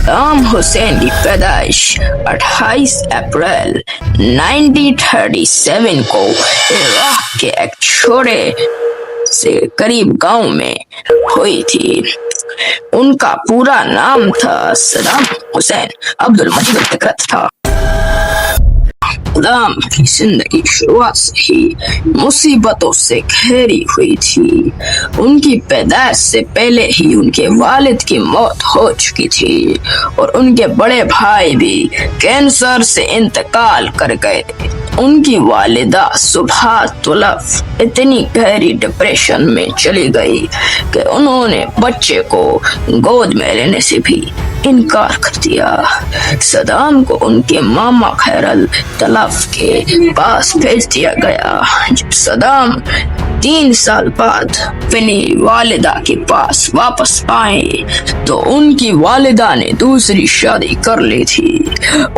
सद्दाम हुसैन की पैदाइश 28 अप्रैल 1937 को इराक के एक छोटे से करीब गांव में हुई थी। उनका पूरा नाम था सद्दाम हुसैन अब्दुल मजीद तिकरत था। सद्दाम की जिंदगी शुरुआत से ही मुसीबतों से घिरी हुई थी। उनकी पैदाइश से पहले ही उनके वालिद की मौत हो चुकी थी और उनके बड़े भाई भी कैंसर से इंतकाल कर गए। उनकी वालिदा सुबह तुलफ इतनी गहरी डिप्रेशन में चली गई कि उन्होंने बच्चे को गोद में लेने से भी इनकार कर दिया। सद्दाम को उनके मामा खैरल तलफ के पास भेज दिया गया। जब सद्दाम 3 साल बाद अपनी वालिदा के पास वापस आए तो उनकी वालिदा ने दूसरी शादी कर ली थी।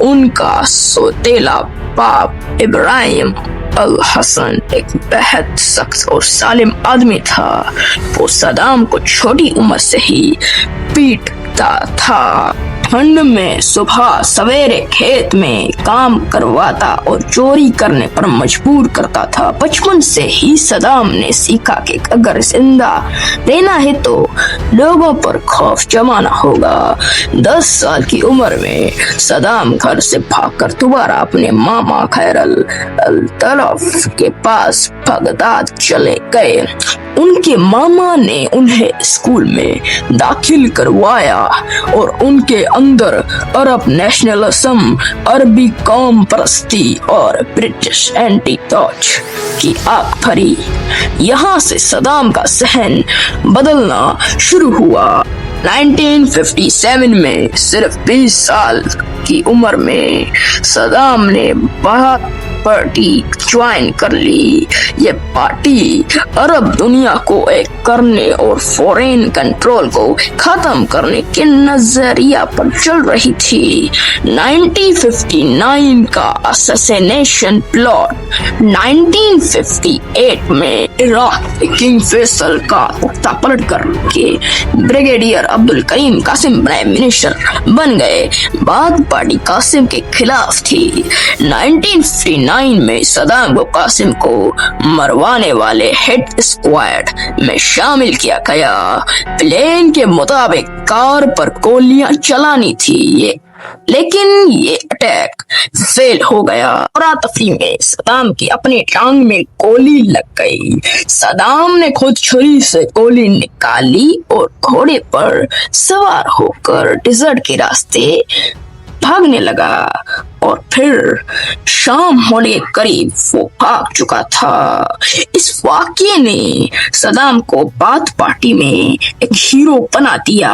उनका सोतेला बाप इब्राहिम अल हसन एक बेहद सख्त और सालिम आदमी था। वो सद्दाम को छोटी उम्र से ही पीटता था। ठंड में सुबह सवेरे खेत में काम करवाता और चोरी करने पर मजबूर करता था। बचपन से ही सद्दाम ने सीखा कि अगर जिंदा रहना है तो लोगों पर खौफ जमाना होगा। 10 साल की उम्र में सद्दाम घर से भागकर दोबारा अपने मामा खैरल अल तलफ के पास बगदाद चले गए। उनके मामा ने उन्हें स्कूल में दाखिल करवाया और उनके अंदर अरब नेशनलिज्म, अरबी कौम परस्ती और ब्रिटिश एंटी ताज की आग भरी। यहाँ से सद्दाम का सहन बदलना शुरू हुआ। 1957 में सिर्फ 20 साल की उम्र में सद्दाम ने पार्टी ज्वाइन कर ली। ये पार्टी अरब दुनिया को एक करने और फॉरेन कंट्रोल को खत्म करने के नजरिया पर चल रही थी। 1959 का असैसिनेशन प्लॉट 1958 में इराक के किंग फैसल का तख्ता पलट करके brigadier Abdul Karim Qasim prime minister बन गए। बात पार्टी कासिम के खिलाफ थी। 1959 में सद्दाम को कासिम को मरवाने वाले हेड स्क्वाड में शामिल किया गया। प्लान के मुताबिक कार पर गोलियां चलानी थी लेकिन ये अटैक फेल हो गया। तफरी में सद्दाम की अपनी टांग में गोली लग गई। सद्दाम ने खुद छुरी से गोली निकाली और घोड़े पर सवार होकर डेजर्ट के रास्ते भागने लगा और फिर शाम होने के करीब वो भाग चुका था। इस वाक़ये ने सद्दाम को बाथ पार्टी में एक हीरो बना दिया।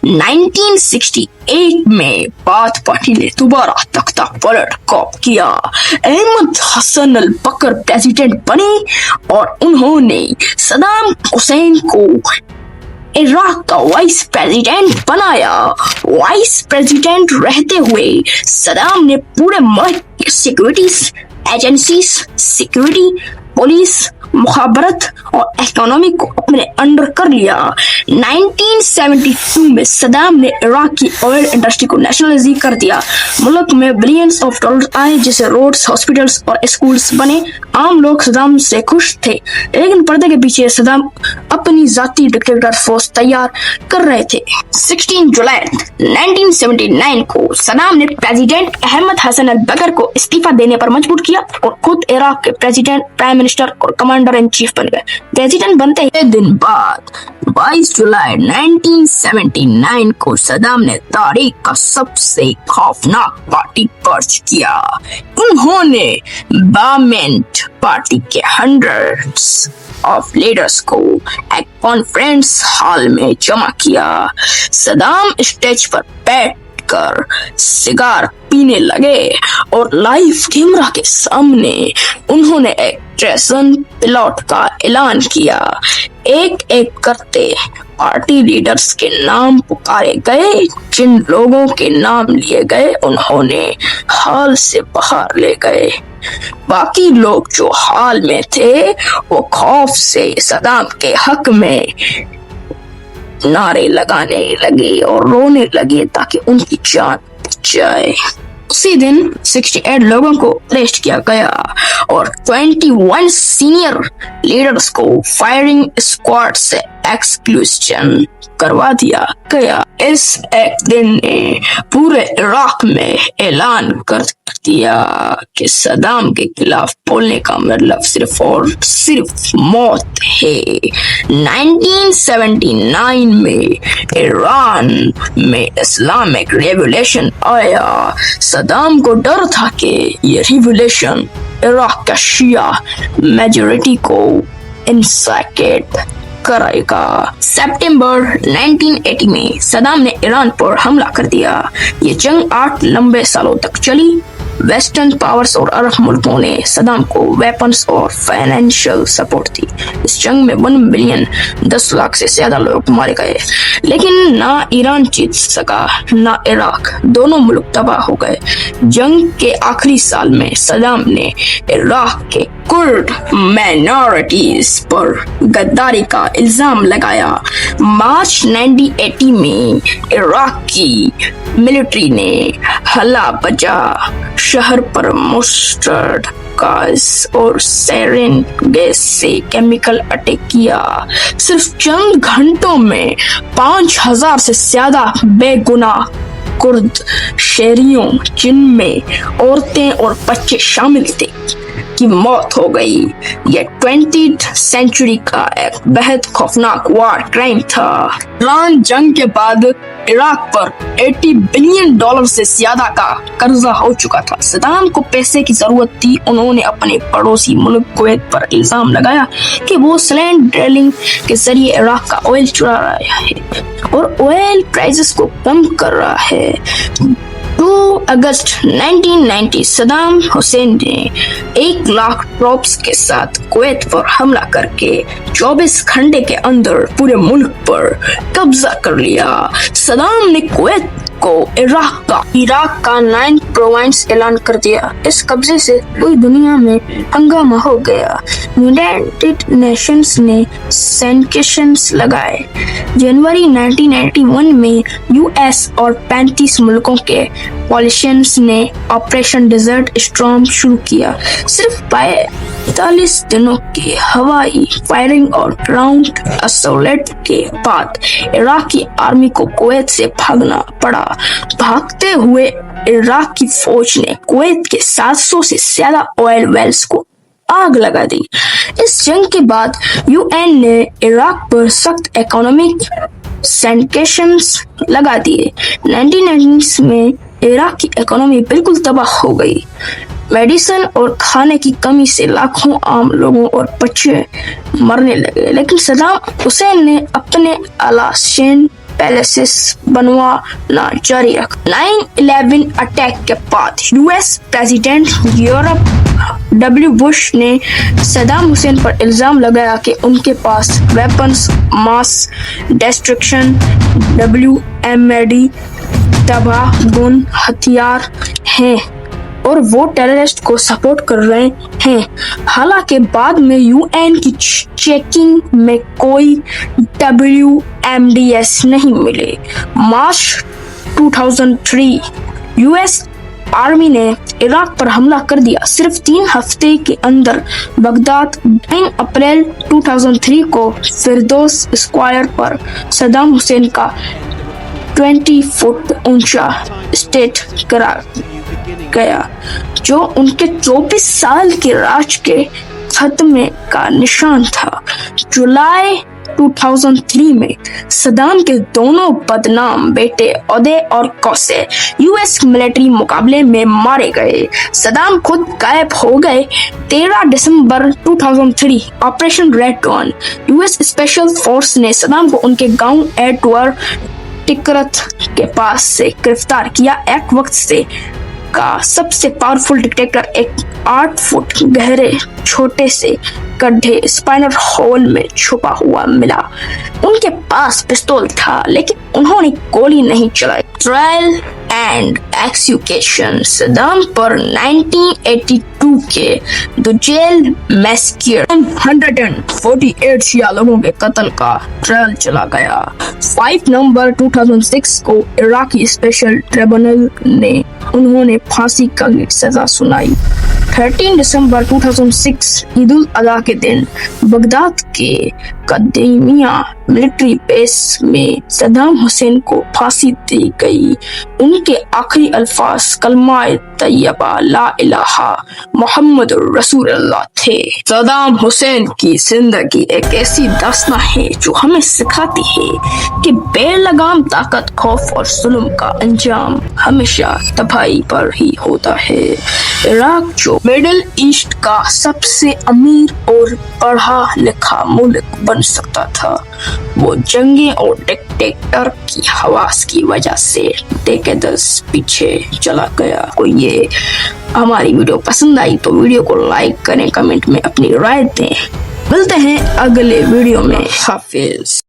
1968 में बाथ पार्टी ने दोबारा तख्ता पलट कॉप किया। अहमद हसन अल बकर प्रेसिडेंट बने और उन्होंने सद्दाम हुसैन को इराक का वाइस प्रेसिडेंट बनाया। वाइस प्रेसिडेंट रहते हुए सद्दाम ने पूरे मुल्क की सिक्योरिटी एजेंसीज, सिक्योरिटी, पुलिस, मुखाबरत और इकोनॉमी को अपने अंडर कर लिया। 1972 में सद्दाम ने इराक की ऑयल इंडस्ट्री को नेशनलाइज कर दिया। मुल्क में बिलियंस ऑफ डॉलर्स आए जिससे रोड्स, हॉस्पिटल्स और स्कूल्स बने। आम लोग सद्दाम से खुश थे लेकिन पर्दे के पीछे सद्दाम अपनी जाती डिक्टेटर फोर्स तैयार कर रहे थे। 16 जुलाई 1979 को सद्दाम ने प्रेसिडेंट अहमद हसन अल बकर को इस्तीफा देने पर मजबूर किया और खुद इराक के प्रेसिडेंट, प्राइम मिनिस्टर और कमांडर इन चीफ बन गए। प्रेसिडेंट बनते ही दिन बाद 22 जुलाई 1979 को सद्दाम ने तारीख का सबसे खौफनाक पार्टी पर्च किया। उन्होंने बामेंट पार्टी के हंड्रेड्स ऑफ लीडर्स को एक कॉन्फ्रेंस हॉल में जमा किया। सद्दाम स्टेज पर बैठकर सिगार पीने लगे और लाइव कैमरा के सामने उन्होंने एक ट्रेजन प्लॉट का ऐलान किया। एक एक करते पार्टी लीडर्स के नाम पुकारे गए। जिन लोगों के नाम लिए गए उन्होंने हॉल से बाहर ले गए। बाकी लोग जो हॉल में थे वो खौफ से सद्दाम के हक में नारे लगाने लगे और रोने लगे ताकि उनकी जान बच जाए। उसी दिन 68 लोगों को अरेस्ट किया गया और 21 सीनियर लीडर्स को फायरिंग स्क्वाड से एक्सक्लूजन करवा दिया गया। इस एक दिन ने पूरे इराक में ऐलान कर दिया कि सदाम के खिलाफ बोलने का मतलब सिर्फ और सिर्फ मौत है। 1979 में ईरान में इस्लामिक रेवोल्यूशन आया। सदाम को डर था कि ये रेवोल्यूशन इराक का शिया मेजॉरिटी को इंसाइट कराएगा। सितंबर 1980 में सदाम ने ईरान पर हमला कर दिया। ये जंग 8 लंबे सालों तक चली। वेस्टर्न पावर्स और अरब मुल्कों ने सदाम को वेपन्स और फाइनेंशियल सपोर्ट दी। इस जंग में 1 मिलियन 10 लाख से ज्यादा लोग मारे गए, लेकिन ना ईरान जीत सका ना इराक, दोनों मुल्क तबाह हो गए। जंग के आखिरी साल में सदाम ने इराक के कुर्द माइनॉरिटीज पर गद्दारी का इल्जाम लगाया। मार्च 1980 में इराक की मिलिट्री ने हल्ला बजा शहर पर मस्टर्ड गैस और सैरिन गैस से केमिकल अटैक किया। सिर्फ चंद घंटों में 5000 से ज्यादा बेगुनाह कुर्द शहरियों, जिनमें औरतें और बच्चे शामिल थे, की मौत हो गई। यह 20th सेंचुरी का एक बेहद खौफनाक वार क्राइम था। ईरान जंग के बाद इराक पर $80 बिलियन से ज्यादा का कर्जा हो चुका था। सदाम को पैसे की जरूरत थी। उन्होंने अपने पड़ोसी मुल्क कुवैत पर इल्जाम लगाया कि वो स्लैंड ड्रिलिंग के जरिए इराक का ऑयल चुरा रहा है और ऑयल प्राइसेस को कम कर रहा है। 2 अगस्त 1990 सदाम हुसैन ने 1 लाख ट्रॉप्स के साथ कुवैत पर हमला करके 24 घंटे के अंदर पूरे मुल्क पर कब्जा कर लिया। सदाम ने कुवैत को इराक का 9th प्रोविंस ऐलान कर दिया। इस कब्जे से पूरी दुनिया में हंगामा हो गया। यूनाइटेड नेशंस ने सैंक्शंस लगाए। जनवरी 1991 में यूएस और 35 मुल्कों के पॉलिटिशियंस ने ऑपरेशन डेजर्ट स्टॉर्म शुरू किया। सिर्फ 45 दिनों की हवाई फायरिंग और ग्राउंड असॉल्ट के बाद इराकी आर्मी को कुवैत से भागना पड़ा। भागते हुए इराक की फौज ने कुवैत के 700 से ज्यादा ऑयल वेल्स को आग लगा दी। इस जंग के बाद यूएन ने इराक पर सख्त इकोनॉमिक सैंक्शंस लगा दिए। 1990s में इराक की इकोनॉमी बिल्कुल तबाह हो गई। मेडिसिन और खाने की कमी से लाखों आम लोगों और बच्चे मरने लगे, लेकिन सदाम हुसैन ने अपने आलीशान पैलेसेस बनवाना जारी रखा। 9/11 अटैक के बाद यूएस प्रेसिडेंट W. बुश ने सदाम हुसैन पर इल्जाम लगाया कि उनके पास वेपन्स, मास डिस्ट्रक्शन, WMD, तबाहकुन हथियार हैं और वो टेररिस्ट को सपोर्ट कर रहे हैं। हालांकि बाद में यूएन की चेकिंग में कोई WMDs नहीं मिले। मार्च 2003 यूएस आर्मी ने इराक पर हमला कर दिया। सिर्फ 3 हफ्ते के अंदर बगदाद 9 अप्रैल 2003 को फिरदौस स्क्वायर पर सदाम हुसैन का 20 फुट ऊंचा स्टेट करा गया, जो उनके 24 साल के राज के खत्मे का निशान था। जुलाई 2003 में सदाम के दोनों बदनाम बेटे ओदे और कोसे यूएस मिलिट्री मुकाबले में मारे गए। सदाम खुद गायब हो गए। 13 दिसंबर 2003 operation Red Dawn US special force ने सदाम को उनके गांव एडवर्ड टिकरथ के पास से गिरफ्तार किया। एक वक्त से का सबसे पावरफुल डिक्टेटर एक 8 फुट गहरे छोटे से गड्ढे स्पाइनल होल में छुपा हुआ मिला। उनके पास पिस्तौल था, लेकिन उन्होंने गोली नहीं चलाई। Trial and execution. صدام پر 1982 کے دوجیل میسیکر 148 شیعہ لوگوں کے قتل کا ٹرائل چلا گیا. 5 نومبر 2006 کو عراقی اسپیشل ٹریبونل نے انہوں نے پھانسی کا سزا سنائی. 13 دسمبر 2006 عید الاضحیٰ کے دن بغداد کے قدیمیہ ملٹری بیس میں صدام حسین کو پھانسی دی گئی. ان کے آخری الفاظ کلمہ طیبہ لا الہ محمد رسول اللہ تھے. صدام حسین کی زندگی ایک ایسی داستان ہے جو ہمیں سکھاتی ہے کہ بے لگام طاقت، خوف اور ظلم کا انجام ہمیشہ تباہی پر ہی ہوتا ہے. عراق جو مڈل ایسٹ کا سب سے امیر اور پڑھا لکھا ملک بن سکتا تھا، وہ جنگیں اور ڈکٹیٹر کی حواس کی وجہ سے ڈیکیڈز پیچھے چلا گیا. کو یہ ہماری ویڈیو پسند آئی تو ویڈیو کو لائک کریں، کمنٹ میں اپنی رائے دیں. ملتے ہیں اگلے ویڈیو میں. حافظ.